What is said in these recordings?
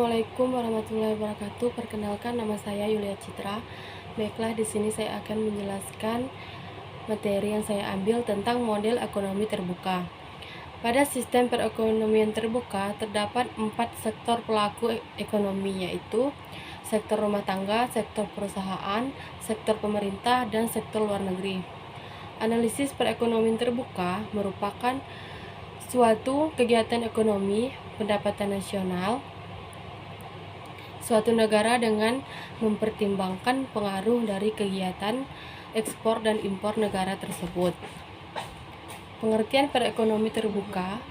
Assalamualaikum warahmatullahi wabarakatuh. Perkenalkan, nama saya Yulia Citra. Baiklah, di sini saya akan menjelaskan materi yang saya ambil tentang model ekonomi terbuka. Pada sistem perekonomian terbuka terdapat 4 sektor pelaku ekonomi, yaitu sektor rumah tangga, sektor perusahaan, sektor pemerintah, dan sektor luar negeri. Analisis perekonomian terbuka merupakan suatu kegiatan ekonomi pendapatan nasional suatu negara dengan mempertimbangkan pengaruh dari kegiatan ekspor dan impor negara tersebut. Pengertian perekonomian terbuka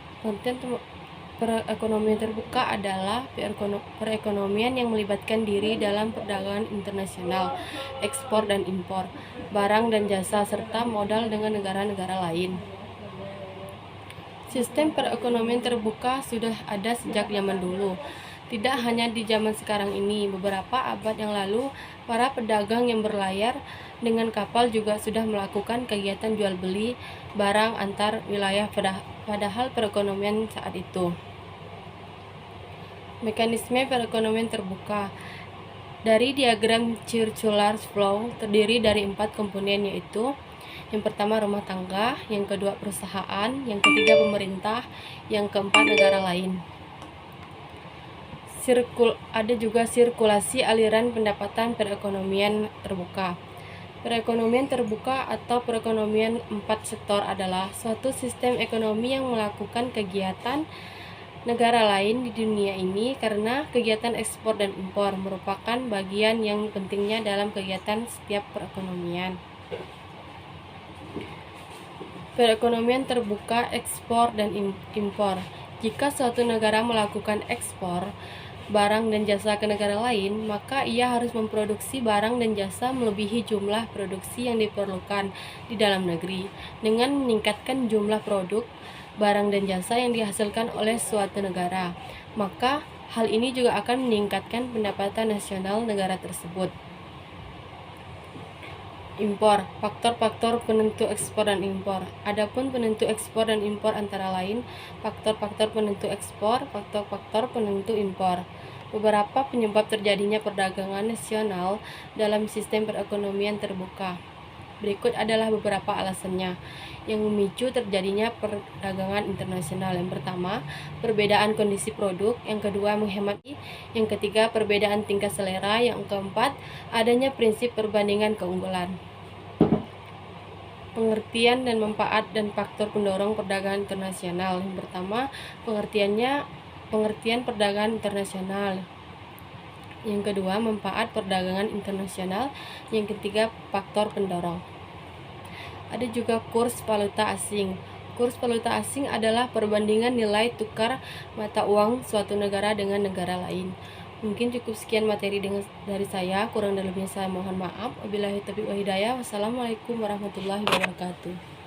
adalah perekonomian yang melibatkan diri dalam perdagangan internasional, ekspor dan impor, barang dan jasa, serta modal dengan negara-negara lain. Sistem perekonomian terbuka sudah ada sejak zaman dulu. Tidak hanya di zaman sekarang ini, beberapa abad yang lalu, para pedagang yang berlayar dengan kapal juga sudah melakukan kegiatan jual beli barang antar wilayah padahal perekonomian saat itu. Mekanisme perekonomian terbuka. Dari diagram circular flow terdiri dari 4 komponen, yaitu yang pertama rumah tangga, yang kedua perusahaan, yang ketiga pemerintah, yang keempat negara lain. Ada juga sirkulasi aliran pendapatan perekonomian terbuka. Perekonomian terbuka atau perekonomian 4 sektor adalah suatu sistem ekonomi yang melakukan kegiatan negara lain di dunia ini karena kegiatan ekspor dan impor merupakan bagian yang pentingnya dalam kegiatan setiap perekonomian. Perekonomian terbuka, ekspor dan impor. Jika suatu negara melakukan ekspor barang dan jasa ke negara lain, maka ia harus memproduksi barang dan jasa melebihi jumlah produksi yang diperlukan di dalam negeri. Dengan meningkatkan jumlah produk, barang dan jasa yang dihasilkan oleh suatu negara, maka hal ini juga akan meningkatkan pendapatan nasional negara tersebut. Impor, faktor-faktor penentu ekspor dan impor. Adapun penentu ekspor dan impor antara lain faktor-faktor penentu ekspor, faktor-faktor penentu impor. Beberapa penyebab terjadinya perdagangan nasional dalam sistem perekonomian terbuka. Berikut adalah beberapa alasannya yang memicu terjadinya perdagangan internasional. Yang pertama, perbedaan kondisi produk. Yang kedua, menghemat. Yang ketiga, perbedaan tingkat selera. Yang keempat, adanya prinsip perbandingan keunggulan. Pengertian dan manfaat dan faktor pendorong perdagangan internasional. Yang pertama, pengertian perdagangan internasional. Yang kedua, manfaat perdagangan internasional. Yang ketiga, faktor pendorong. Ada juga kurs valuta asing. Kurs valuta asing adalah perbandingan nilai tukar mata uang suatu negara dengan negara lain. Mungkin cukup sekian materi dari saya, kurang dan lebihnya saya mohon maaf. Wabillahi taufiq wal hidayah. Wassalamualaikum warahmatullahi wabarakatuh.